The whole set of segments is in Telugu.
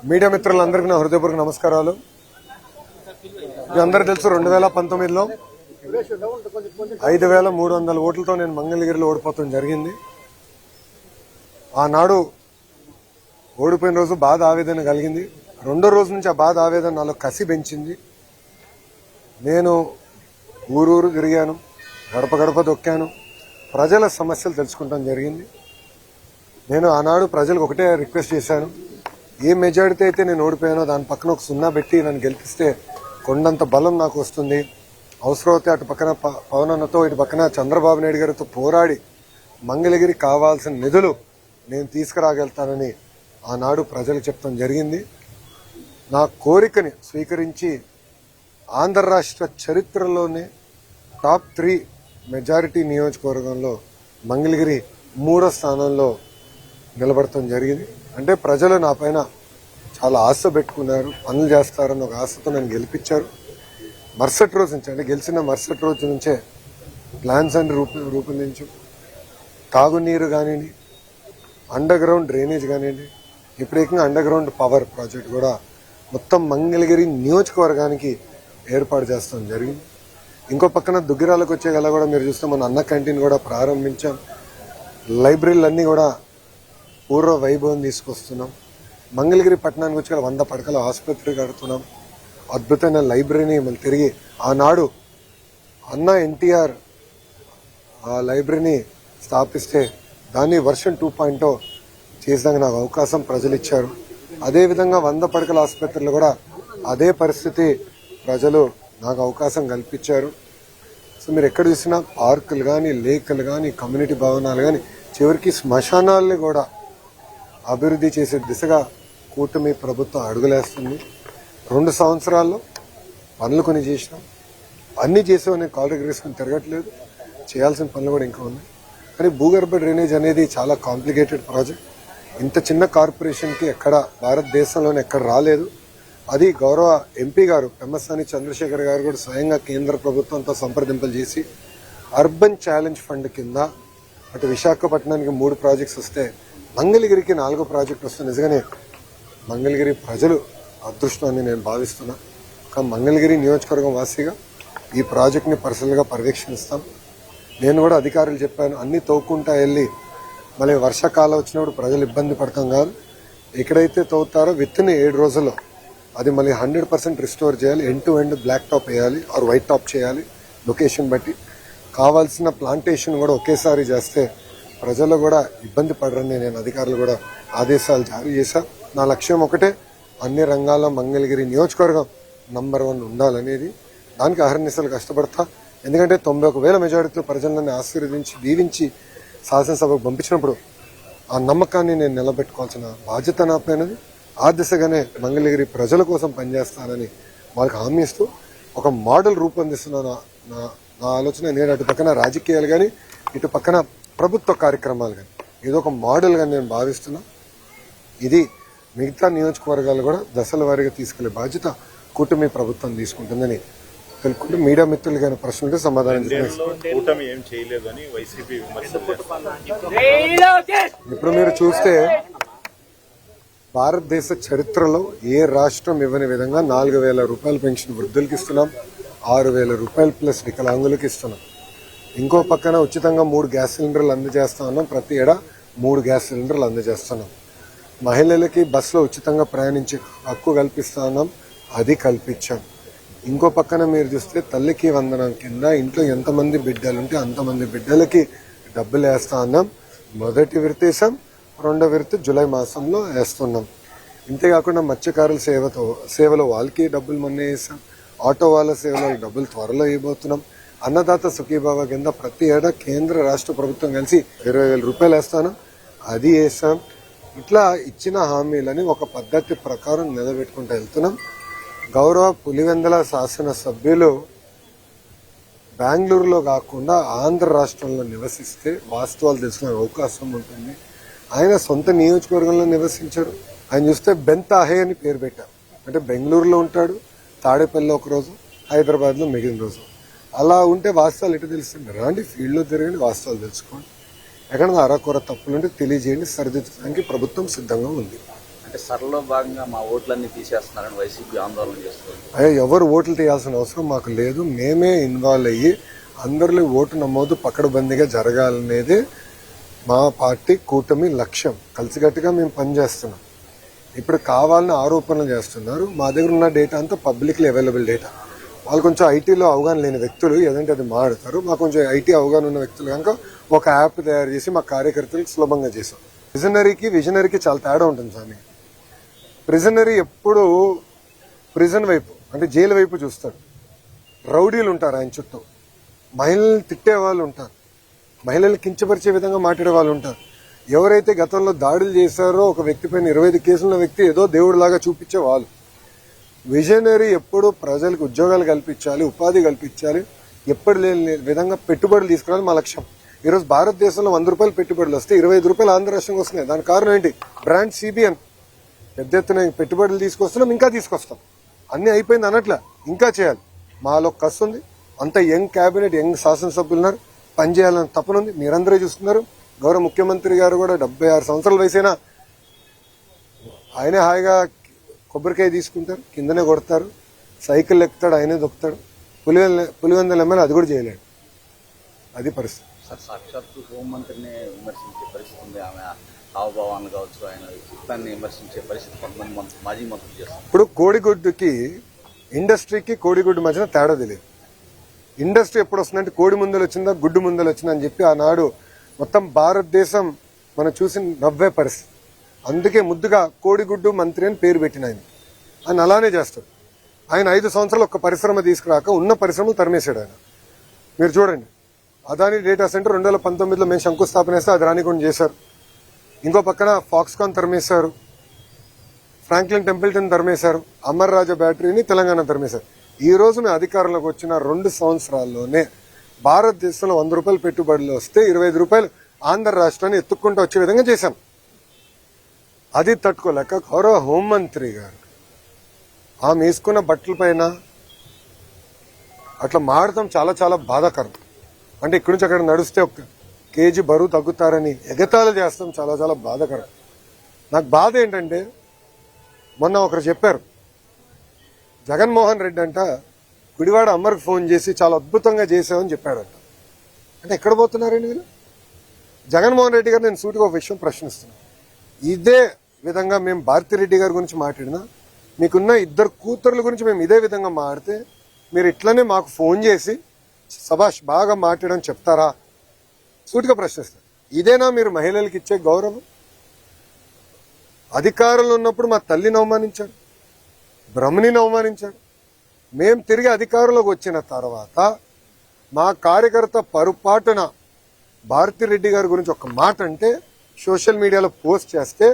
మీడియా మిత్రులందరికీ నా హృదయపూర్వక నమస్కారాలు. మీ అందరూ తెలుసు 2019లో 5,300 ఓట్లతో నేను మంగళగిరిలో ఓడిపోవడం జరిగింది. ఆనాడు ఓడిపోయిన రోజు బాధ ఆవేదన కలిగింది. రెండో రోజు నుంచి ఆ బాధ ఆవేదన నాలో కసి పెంచింది. నేను ఊరూరు తిరిగాను, గడప గడప దొక్కాను, ప్రజల సమస్యలు తెలుసుకుంటాం జరిగింది. నేను ఆనాడు ప్రజలకు ఒకటే రిక్వెస్ట్ చేశాను, ఏ మెజారిటీ అయితే నేను ఓడిపోయానో దాని పక్కన ఒక సున్నా పెట్టి నన్ను గెలిపిస్తే కొండంత బలం నాకు వస్తుంది. అవసరమైతే అటు పక్కన పవన్ అన్నతో, ఇటు పక్కన చంద్రబాబు నాయుడు గారితో పోరాడి మంగళగిరి కావాల్సిన నిధులు నేను తీసుకురాగలుగుతానని ఆనాడు ప్రజలు చెప్పడం జరిగింది. నా కోరికని స్వీకరించి ఆంధ్ర రాష్ట్ర చరిత్రలోనే టాప్ 3 మెజారిటీ నియోజకవర్గంలో మంగళగిరి 3వ స్థానంలో నిలబడటం జరిగింది. అంటే ప్రజలు నా పైన చాలా ఆశ పెట్టుకున్నారు, పనులు చేస్తారని ఒక ఆశతో నన్ను గెలిపించారు. మరుసటి రోజు నుంచి, అంటే గెలిచిన మరుసటి రోజు నుంచే ప్లాన్స్ అన్ని రూపొందించు, తాగునీరు కానివ్వండి, అండర్ గ్రౌండ్ డ్రైనేజ్ కానివ్వండి, ఇప్పుడు ఏకంగా అండర్ గ్రౌండ్ పవర్ ప్రాజెక్ట్ కూడా మొత్తం మంగళగిరి నియోజకవర్గానికి ఏర్పాటు చేస్తాం జరిగింది. ఇంకో పక్కన దుగ్గిరాలకు వచ్చే గల కూడా మీరు చూస్తే మన అన్న క్యాంటీన్ కూడా ప్రారంభించాం. లైబ్రరీలన్నీ కూడా పూర్వ వైభవం తీసుకొస్తున్నాం. మంగళగిరి పట్టణానికి వచ్చి 100 పడకల ఆసుపత్రి కడుతున్నాం. అద్భుతమైన లైబ్రరీని మళ్ళీ తిరిగి ఆనాడు అన్న ఎన్టీఆర్ ఆ లైబ్రరీని స్థాపిస్తే దాన్ని వర్షన్ 2.0 చేసేదానికి నాకు అవకాశం ప్రజలు ఇచ్చారు. అదేవిధంగా 100 పడకల ఆసుపత్రులు కూడా అదే పరిస్థితి ప్రజలు నాకు అవకాశం కల్పించారు. సో మీరు ఎక్కడ చూసినా పార్కులు కానీ, లేకులు కానీ, కమ్యూనిటీ భవనాలు కానీ, చివరికి శ్మశానాల్ని కూడా అభివృద్ధి చేసే దిశగా కూటమి ప్రభుత్వం అడుగులేస్తుంది. 2 సంవత్సరాల్లో పనులు కొన్ని చేసినాం. అన్ని చేసామని కాల్ రెగ్రేషన్ తిరగట్లేదు, చేయాల్సిన పనులు కూడా ఇంకా ఉన్నాయి. కానీ భూగర్భ డ్రైనేజ్ అనేది చాలా కాంప్లికేటెడ్ ప్రాజెక్ట్. ఇంత చిన్న కార్పొరేషన్కి ఎక్కడ భారతదేశంలోనే ఎక్కడ రాలేదు. అది గౌరవ ఎంపీ గారు పెమ్మసాని చంద్రశేఖర్ గారు కూడా స్వయంగా కేంద్ర ప్రభుత్వంతో సంప్రదింపులు చేసి అర్బన్ ఛాలెంజ్ ఫండ్ కింద అటు విశాఖపట్నానికి 3 ప్రాజెక్ట్స్ వస్తే మంగళగిరికి 4వ ప్రాజెక్ట్ వస్తుంది. నిజంగానే మంగళగిరి ప్రజలు అదృష్టాన్ని నేను భావిస్తున్నా. కానీ మంగళగిరి నియోజకవర్గం వాసిగా ఈ ప్రాజెక్ట్ని పర్సనల్గా పర్యవేక్షిస్తాం. నేను కూడా అధికారులు చెప్పాను, అన్ని తవ్వుకుంటా వెళ్ళి మళ్ళీ వర్షాకాలం వచ్చినప్పుడు ప్రజలు ఇబ్బంది పడతాం కాదు. ఎక్కడైతే తవ్వుతారో విత్తిని 7 రోజుల్లో అది మళ్ళీ 100% రిస్టోర్ చేయాలి. End to end black top వేయాలి, ఆర్ వైట్ టాప్ చేయాలి. లొకేషన్ బట్టి కావాల్సిన ప్లాంటేషన్ కూడా ఒకేసారి చేస్తే ప్రజలు కూడా ఇబ్బంది పడరని నేను అధికారులు కూడా ఆదేశాలు జారీ చేశా. నా లక్ష్యం ఒకటే, అన్ని రంగాల్లో మంగళగిరి నియోజకవర్గం నంబర్ 1 ఉండాలనేది. దానికి అహర్నిశలు కష్టపడతా. ఎందుకంటే 91,000 మెజారిటీతో ప్రజలను ఆశీర్వదించి దీవించి శాసనసభకు పంపించినప్పుడు ఆ నమ్మకాన్ని నేను నిలబెట్టుకోవాల్సిన బాధ్యత నాపైనది. ఆ దిశగానే మంగళగిరి ప్రజల కోసం పనిచేస్తానని వాళ్ళకి హామీ ఇస్తూ ఒక మోడల్ రూపొందిస్తున్న నా ఆలోచన. నేను అటు పక్కన రాజకీయాలు కానీ, ఇటు పక్కన ప్రభుత్వ కార్యక్రమాలు కానీ ఏదో ఒక మోడల్గా నేను భావిస్తున్నా. ఇది మిగతా నియోజకవర్గాలు కూడా దశల వారీగా తీసుకెళ్లే బాధ్యత కూటమి ప్రభుత్వం తీసుకుంటుందని తెలుసుకుంటూ మీడియా మిత్రులు కానీ ప్రశ్నలకి సమాధానం ఇప్పుడు మీరు చూస్తే భారతదేశ చరిత్రలో ఏ రాష్ట్రం ఇవ్వని విధంగా 4,000 రూపాయల పెన్షన్ వృద్ధులకి ఇస్తున్నాం, 6,000 రూపాయలు ప్లస్ వికలాంగులకి ఇస్తున్నాం. ఇంకో పక్కన ఉచితంగా 3 గ్యాస్ సిలిండర్లు అందజేస్తా ఉన్నాం. ప్రతి ఏడా 3 గ్యాస్ సిలిండర్లు అందజేస్తున్నాం. మహిళలకి బస్సులో ఉచితంగా ప్రయాణించే హక్కు కల్పిస్తా ఉన్నాం, అది కల్పించాం. ఇంకో పక్కన మీరు చూస్తే తల్లికి వందనం కింద ఇంట్లో ఎంతమంది బిడ్డలుంటే అంతమంది బిడ్డలకి డబ్బులు వేస్తా ఉన్నాం. మొదటి విడత వేసాం, 2వ విడత జూలై మాసంలో వేస్తున్నాం. ఇంతేకాకుండా మత్స్యకారుల సేవలో వాళ్ళకి డబ్బులు మొన్న వేసాం. ఆటో వాళ్ళ సేవలో డబ్బులు త్వరలో వేయబోతున్నాం. అన్నదాత సుఖీభావ కింద ప్రతి ఏడా కేంద్ర రాష్ట్ర ప్రభుత్వం కలిసి 20,000 రూపాయలు వేస్తాను, అది వేసాం. ఇట్లా ఇచ్చిన హామీలని ఒక పద్ధతి ప్రకారం నిలబెట్టుకుంటూ వెళ్తున్నాం. గౌరవ పులివెందుల శాసనసభ్యులు బెంగళూరులో కాకుండా ఆంధ్ర రాష్ట్రంలో నివసిస్తే వాస్తవాలు తెలుసుకునే అవకాశం ఉంటుంది. ఆయన సొంత నియోజకవర్గంలో నివసించారు. ఆయన చూస్తే బెంతాహే అని పేరు పెట్టారు. అంటే బెంగళూరులో ఉంటాడు, తాడేపల్లిలో ఒకరోజు, హైదరాబాద్లో మిగిలిన రోజు. అలా ఉంటే వాస్తవాలు ఎటు తెలుస్తుంది? రాండి, ఫీల్డ్లో తిరగండి, వాస్తవాలు తెలుసుకోండి. ఎక్కడ అరకొర తప్పులుంటే తెలియజేయండి, సరిదిద్దడానికి ప్రభుత్వం సిద్ధంగా ఉంది. అంటే సరళలో భాగంగా మా ఓట్లన్నీ తీసేస్తున్నారని వైసీపీ ఆందోళన చేస్తుంది. అయ్యా, ఎవరు ఓట్లు తీయాల్సిన అవసరం మాకు లేదు. మేమే ఇన్వాల్వ్ అయ్యి అందరిలో ఓటు నమోదు పకడ్బందీగా జరగాలనేది మా పార్టీ కూటమి లక్ష్యం. కలిసికట్టుగా మేము పనిచేస్తున్నాం. ఇప్పుడు కావాలని ఆరోపణలు చేస్తున్నారు. మా దగ్గర ఉన్న డేటా అంతా పబ్లిక్లీ అవైలబుల్ డేటా. వాళ్ళు కొంచెం ఐటీలో అవగాహన లేని వ్యక్తులు ఏదంటే అది మాట్లాడతారు. మాకు కొంచెం ఐటీ అవగాహన ఉన్న వ్యక్తులు కనుక ఒక యాప్ తయారు చేసి మా కార్యకర్తలకు సులభంగా చేసాం. విజనరీకి చాలా తేడా ఉంటుంది స్వామి. ప్రిజనరీ ఎప్పుడు ప్రిజన్ వైపు అంటే జైలు వైపు చూస్తాడు. రౌడీలు ఉంటారు ఆయన చుట్టూ, మహిళల్ని తిట్టే వాళ్ళు ఉంటారు, మహిళల్ని కించపరిచే విధంగా మాట్లాడే వాళ్ళు ఉంటారు. ఎవరైతే గతంలో దాడులు చేశారో ఒక వ్యక్తి పైన 25 కేసులున్న వ్యక్తి ఏదో దేవుడిలాగా చూపించే వాళ్ళు. విజనరీ ఎప్పుడు ప్రజలకు ఉద్యోగాలు కల్పించాలి, ఉపాధి కల్పించాలి, ఎప్పుడు లేని విధంగా పెట్టుబడులు తీసుకురావాలి మా లక్ష్యం. ఈరోజు భారతదేశంలో 100 రూపాయలు పెట్టుబడులు వస్తే 25 రూపాయలు ఆంధ్ర రాష్ట్రంకి వస్తున్నాయి. దాని కారణం ఏంటి? Brand CBN. పెద్ద ఎత్తున పెట్టుబడులు తీసుకొస్తున్నాం, ఇంకా తీసుకొస్తాం. అన్ని అయిపోయింది అనట్లా, ఇంకా చేయాలి. మాలో కసి ఉంది. అంత యంగ్ క్యాబినెట్, యంగ్ శాసనసభ్యులు ఉన్నారు. పనిచేయాలని తపనుంది. మీరందరూ చూస్తున్నారు. గౌరవ ముఖ్యమంత్రి గారు కూడా 76 సంవత్సరాల వయసైనా ఆయనే హాయిగా కొబ్బరికాయ తీసుకుంటారు, కిందనే కొడతారు, సైకిల్ ఎక్కుతాడు, ఆయనే దొక్కుతాడు. పులివెందుల ఎమ్మెల్యే అది కూడా చేయలేడు. అది పరిస్థితి. సార్, సాక్షాత్తు హోంమంత్రిని విమర్శించే పరిస్థితి ఉంది. ఆమె హావభావాన్ని కావచ్చు, ఆయన చిత్తాన్ని విమర్శించే పరిస్థితి కొంతమంది మాజీ మంత్రులు చేస్తారు. ఇప్పుడు కోడిగుడ్డుకి ఇండస్ట్రీకి కోడిగుడ్డు మధ్యన తేడా తెలియదు. ఇండస్ట్రీ ఎప్పుడు వస్తుందంటే కోడి ముందలు వచ్చిందా గుడ్డు ముందలు వచ్చిందా అని చెప్పి ఆనాడు మొత్తం భారతదేశం మనం చూసి నవ్వే పరిస్థితి. అందుకే ముద్దుగా కోడిగుడ్డు మంత్రి అని పేరు పెట్టిన ఆయన అలానే చేస్తాడు. ఆయన 5 సంవత్సరాలు ఒక్క పరిశ్రమ తీసుకురాక ఉన్న పరిశ్రమలు తరిమేశాడు ఆయన. మీరు చూడండి, అదాని డేటా సెంటర్ 2019లో మేము శంకుస్థాపన చేస్తే అది రానికుండా చేశారు. ఇంకో పక్కన ఫాక్స్కాన్ తరిమేశారు, ఫ్రాంక్లిన్ టెంపుల్టన్ తరిమేశారు, అమర్ రాజా బ్యాటరీని తెలంగాణ తరిమేశారు. ఈ రోజు మేము అధికారంలోకి వచ్చిన 2 సంవత్సరాల్లోనే భారతదేశంలో 100 రూపాయలు పెట్టుబడులు వస్తే 25 రూపాయలు ఆంధ్ర రాష్ట్రాన్ని ఎత్తుక్కుంటూ వచ్చే విధంగా చేశాం. అది తట్టుకోలేక గౌరవ హోంమంత్రి గారు ఆమె వేసుకున్న బట్టల పైన అట్లా మాడటం చాలా చాలా బాధాకరం. అంటే ఇక్కడి నుంచి అక్కడ నడిస్తే 1 కేజీ బరువు తగ్గుతారని ఎగతాళి చేస్తాం చాలా చాలా బాధాకరం. నాకు బాధ ఏంటంటే మొన్న ఒకరు చెప్పారు, జగన్మోహన్ రెడ్డి అంట గుడివాడ అమ్మర్కి ఫోన్ చేసి చాలా అద్భుతంగా చేసామని చెప్పాడంట. అంటే ఎక్కడ పోతున్నారండి మీరు? జగన్మోహన్ రెడ్డి గారు నేను సూటిగా ఒక విషయం ప్రశ్నిస్తున్నాను. ఇదే విధంగా మేము భారతిరెడ్డి గారి గురించి మాట్లాడినా, మీకున్న 2 కూతుర్ల గురించి మేము ఇదే విధంగా మాట్లాడితే మీరు ఇట్లనే మాకు ఫోన్ చేసి సభాష్ బాగా మాట్లాడని చెప్తారా? సూటిగా ప్రశ్నిస్తారు. ఇదేనా మీరు మహిళలకు ఇచ్చే గౌరవం? అధికారంలో ఉన్నప్పుడు మా తల్లిని అవమానించారు, బ్రహ్మణిని అవమానించారు. మేం తిరిగి అధికారంలోకి వచ్చిన తర్వాత మా కార్యకర్త పొరపాటున భారతిరెడ్డి గారి గురించి ఒక మాట అంటే సోషల్ మీడియాలో పోస్ట్ చేస్తే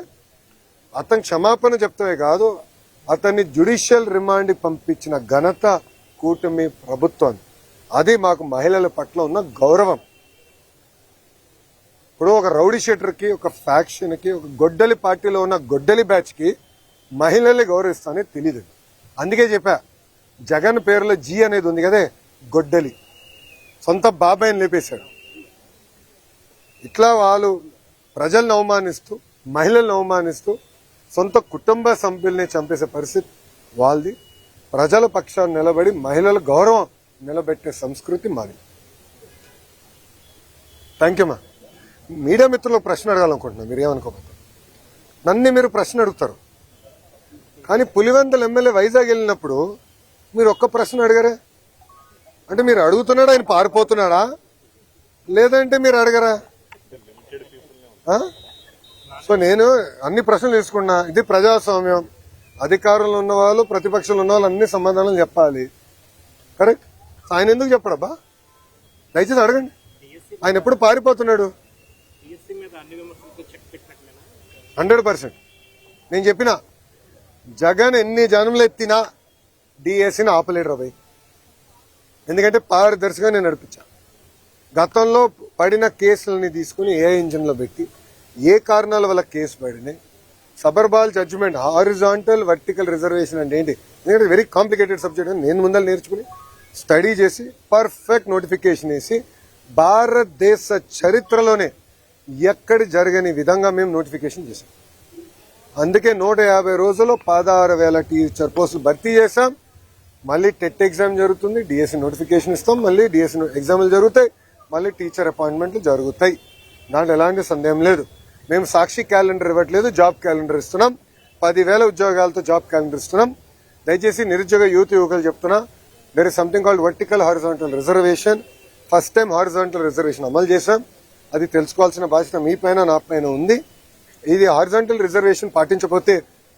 అతను క్షమాపణ చెప్తామే కాదు, అతన్ని జ్యుడిషియల్ రిమాండ్కి పంపించిన ఘనత కూటమి ప్రభుత్వం. అది మాకు మహిళల పట్ల ఉన్న గౌరవం. ఇప్పుడు ఒక రౌడీ షీటర్కి, ఒక ఫ్యాక్షన్కి, ఒక గొడ్డలి పార్టీలో ఉన్న గొడ్డలి బ్యాచ్కి మహిళల్ని గౌరవిస్తానే తెలీదు. అందుకే చెప్పా, జగన్ పేరులో జీ అనేది ఉంది కదే, గొడ్డలి. సొంత బాబాయిని లేపేశాడు. ఇట్లా వాళ్ళు ప్రజలను అవమానిస్తూ, మహిళలను అవమానిస్తూ, సొంత కుటుంబ సభ్యుల్ని చంపేసే పరిస్థితి వాళ్ళది. ప్రజల పక్షాన్ని నిలబడి మహిళల గౌరవం నిలబెట్టే సంస్కృతి మాది. థ్యాంక్ యూ మా. మీడియా మిత్రులకు ప్రశ్న అడగాలనుకుంటున్నాను, మీరు ఏమనుకోకపోతే. నన్ను మీరు ప్రశ్న అడుగుతారు, కానీ పులివెందుల ఎమ్మెల్యే వైజాగ్ వెళ్ళినప్పుడు మీరు ఒక్క ప్రశ్న అడిగారే. అంటే మీరు అడుగుతున్నాడా, ఆయన పారిపోతున్నాడా, లేదంటే మీరు అడగరా? సో నేను అన్ని ప్రశ్నలు తీసుకున్నా. ఇది ప్రజాస్వామ్యం. అధికారంలో ఉన్న వాళ్ళు, ప్రతిపక్షంలో ఉన్న వాళ్ళు అన్ని సమాధానాలు చెప్పాలి. కరెక్ట్. ఆయన ఎందుకు చెప్పడబ్బా? దయచేసి అడగండి. ఆయన ఎప్పుడు పారిపోతున్నాడు? 100%. నేను చెప్పిన జగన్ ఎన్ని జనంలో ఎత్తినా డిఎస్సీని ఆపలేడు రాబాయ్. ఎందుకంటే పారదర్శకంగా నేను నడిపించా. గతంలో పడిన కేసులని తీసుకుని ఏ ఇంజిన్లో పెట్టి ఏ కారణాల వల్ల కేసు పడినాయి, సబర్బాల్ జడ్జిమెంట్, హారిజాంటల్ వర్టికల్ రిజర్వేషన్ అంటే ఏంటి, ఎందుకంటే వెరీ కాంప్లికేటెడ్ సబ్జెక్ట్ అని నేను ముందర నేర్చుకుని స్టడీ చేసి పర్ఫెక్ట్ నోటిఫికేషన్ వేసి భారతదేశ చరిత్రలోనే ఎక్కడి జరగని విధంగా మేము నోటిఫికేషన్ చేసాం. అందుకే 150 రోజుల్లో 16,000 టీచర్ పోస్టులు భర్తీ చేశాం. మళ్ళీ టెట్ ఎగ్జామ్ జరుగుతుంది, డిఎస్సి నోటిఫికేషన్ ఇస్తాం, మళ్ళీ డిఎస్సి ఎగ్జామ్లు జరుగుతాయి, మళ్ళీ టీచర్ అపాయింట్మెంట్లు జరుగుతాయి. దాంట్లో ఎలాంటి సందేహం లేదు. మేము సాక్షి క్యాలెండర్ ఇవ్వట్లేదు, జాబ్ క్యాలెండర్ ఇస్తున్నాం. 10,000 ఉద్యోగాలతో జాబ్ క్యాలెండర్ ఇస్తున్నాం. దయచేసి నిరుద్యోగ యువకులు చెప్తున్నా, there is something called vertical horizontal reservation. First time horizontal reservation అమలు చేశాం. అది తెలుసుకోవాల్సిన బాధ్యత మీ పైన నా పైన ఉంది. ఇది హారిజాంటల్ రిజర్వేషన్ పాటించకపోతే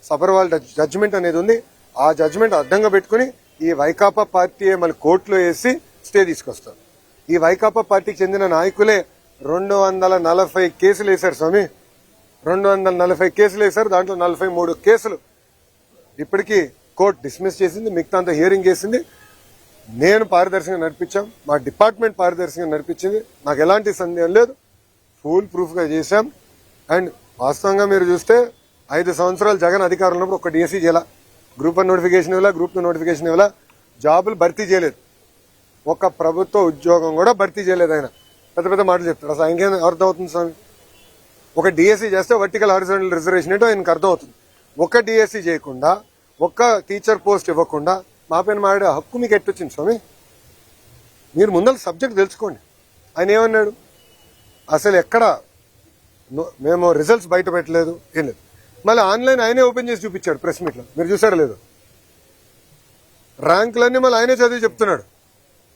సబర్వాల్ జడ్జిమెంట్ అనేది ఉంది. ఆ జడ్జిమెంట్ అడ్డంగా పెట్టుకుని ఈ వైకాపా పార్టీ మళ్ళీ కోర్టులో వేసి స్టే తీసుకొస్తారు. ఈ వైకాపా పార్టీకి చెందిన నాయకులే 240 కేసులు వేశారు స్వామి. 240 కేసులు వేశారు. దాంట్లో 43 కేసులు ఇప్పటికీ కోర్టు డిస్మిస్ చేసింది, మిగతా అంతా హియరింగ్ చేసింది. నేను పారదర్శకంగా నడిపించాం, మా డిపార్ట్మెంట్ పారదర్శకంగా నడిపించింది. నాకు ఎలాంటి సందేహం లేదు. ఫుల్ ప్రూఫ్ గా చేశాం. అండ్ వాస్తవంగా మీరు చూస్తే 5 సంవత్సరాలు జగన్ అధికారంలో ఉన్నప్పుడు ఒక డిఎస్సీ చేయాల, గ్రూప్ 1 నోటిఫికేషన్ ఇవ్వాల, గ్రూప్ 2 నోటిఫికేషన్ ఇవ్వాల, జాబులు భర్తీ చేయలేదు. ఒక ప్రభుత్వ ఉద్యోగం కూడా భర్తీ చేయలేదు. ఆయన పెద్ద పెద్ద మాటలు చెప్తారు. అసలు ఆయనకేం అర్థం అవుతుంది స్వామి? ఒక డిఎస్సీ చేస్తే వర్టికల్ హారిజాంటల్ రిజర్వేషన్ ఏంటో ఆయనకు అర్థం అవుతుంది. ఒక డిఎస్సీ చేయకుండా, ఒక్క టీచర్ పోస్ట్ ఇవ్వకుండా మా పైన మాడే హక్కు మీకు ఎట్టొచ్చింది స్వామి? మీరు ముందర సబ్జెక్ట్ తెలుసుకోండి. ఆయన ఏమన్నాడు? అసలు ఎక్కడ మేము రిజల్ట్స్ బయట పెట్టలేదు, ఏం లేదు. మళ్ళీ ఆన్లైన్ ఆయనే ఓపెన్ చేసి చూపించాడు ప్రెస్ మీట్లో. మీరు చూసారా లేదు? ర్యాంకులన్నీ మళ్ళీ ఆయనే చదివి చెప్తున్నాడు.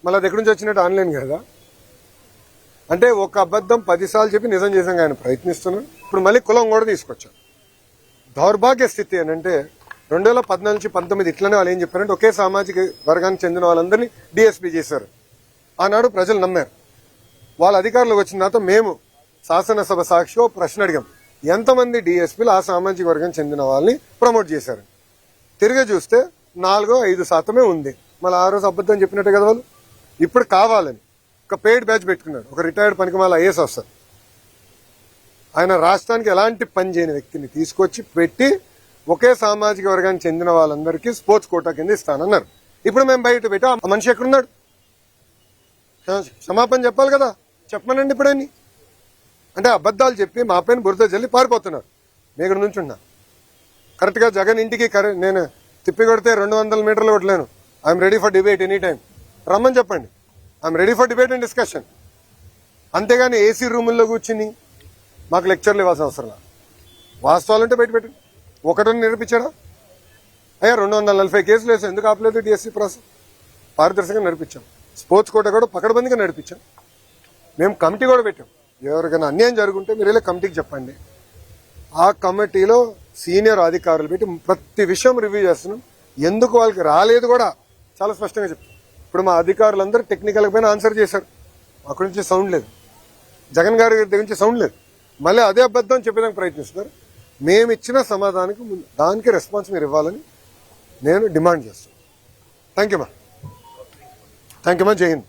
మళ్ళీ అది ఎక్కడి నుంచి వచ్చినట్టు? ఆన్లైన్ కదా. అంటే ఒక అబద్ధం 10 సార్లు చెప్పి నిజం చేసాం ఆయన ప్రయత్నిస్తున్నాడు. ఇప్పుడు మళ్ళీ కులం కూడా తీసుకొచ్చారు. దౌర్భాగ్య స్థితి అని అంటే 2014 నుంచి 19 ఇట్లనే వాళ్ళు ఏం చెప్పారంటే ఒకే సామాజిక వర్గానికి చెందిన వాళ్ళందరినీ డిఎస్పీ చేశారు. ఆనాడు ప్రజలు నమ్మారు. వాళ్ళ అధికారులకు వచ్చిన తర్వాత మేము శాసనసభ సాక్షిలో ప్రశ్న అడిగాం, ఎంతమంది డిఎస్పీలు ఆ సామాజిక వర్గానికి చెందిన వాళ్ళని ప్రమోట్ చేశారు? తిరిగి చూస్తే 4-5% ఉంది. మళ్ళీ ఆ రోజు అబద్ధం చెప్పినట్టే కదా వాళ్ళు. ఇప్పుడు కావాలని ఒక పెయిడ్ బ్యాచ్ పెట్టుకున్నాడు. ఒక రిటైర్డ్ పనికిమాల ఐఏఎస్ ఆఫీసర్, ఆయన రాష్ట్రానికి ఎలాంటి పని చేయని వ్యక్తిని తీసుకొచ్చి పెట్టి ఒకే సామాజిక వర్గానికి చెందిన వాళ్ళందరికీ స్పోర్ట్స్ కోటా కింద ఇస్తానన్నారు. ఇప్పుడు మేము బయట పెట్టి ఆ మనిషి ఎక్కడున్నాడు? క్షమాపణ చెప్పాలి కదా. చెప్పమనండి ఇప్పుడని. అంటే అబద్ధాలు చెప్పి మా పైన బురద జల్లి పారిపోతున్నారు. నేను ఇక్కడ నుంచి ఉన్నా కరెక్ట్గా జగన్ ఇంటికి నేను తిప్పి కొడితే 200 మీటర్లు కొట్టలేను. I'm ready for debate any time. రమ్మని చెప్పండి. I'm ready for debate and discussion. అంతేగాని ఏసీ రూముల్లో కూర్చుని మాకు లెక్చర్లు ఇవ్వాల్సిన అవసరం లేదు. వాస్తవాలుంటే బయట పెట్టండి. ఒకటని నిరూపించాడా? అయ్యా 240 కేసులు వేసాం. ఎందుకు ఆపలేదు డిఎస్సీ ప్రాసెస్? పారదర్శకంగా నడిపించాం. స్పోర్ట్స్ కోట కూడా పకడ్బందీగా నడిపించాం. మేము కమిటీ కూడా పెట్టాం. ఎవరికైనా అన్యాయం జరుగుంటే మీరు ఇలా కమిటీకి చెప్పండి. ఆ కమిటీలో సీనియర్ అధికారులు పెట్టి ప్రతి విషయం రివ్యూ చేస్తున్నాం. ఎందుకు వాళ్ళకి రాలేదు కూడా చాలా స్పష్టంగా చెప్తాం. ఇప్పుడు మా అధికారులందరూ టెక్నికల్ పైన ఆన్సర్ చేశారు. అక్కడి నుంచి సౌండ్ లేదు, జగన్ గారి దగ్గర నుంచి సౌండ్ లేదు. మళ్ళీ అదే అబద్ధం చెప్పేదానికి ప్రయత్నిస్తున్నారు. మేము ఇచ్చిన సమాధానానికి దానికి రెస్పాన్స్ మీరు ఇవ్వాలని నేను డిమాండ్ చేస్తాను. థ్యాంక్ యూ మా. జై హింద్.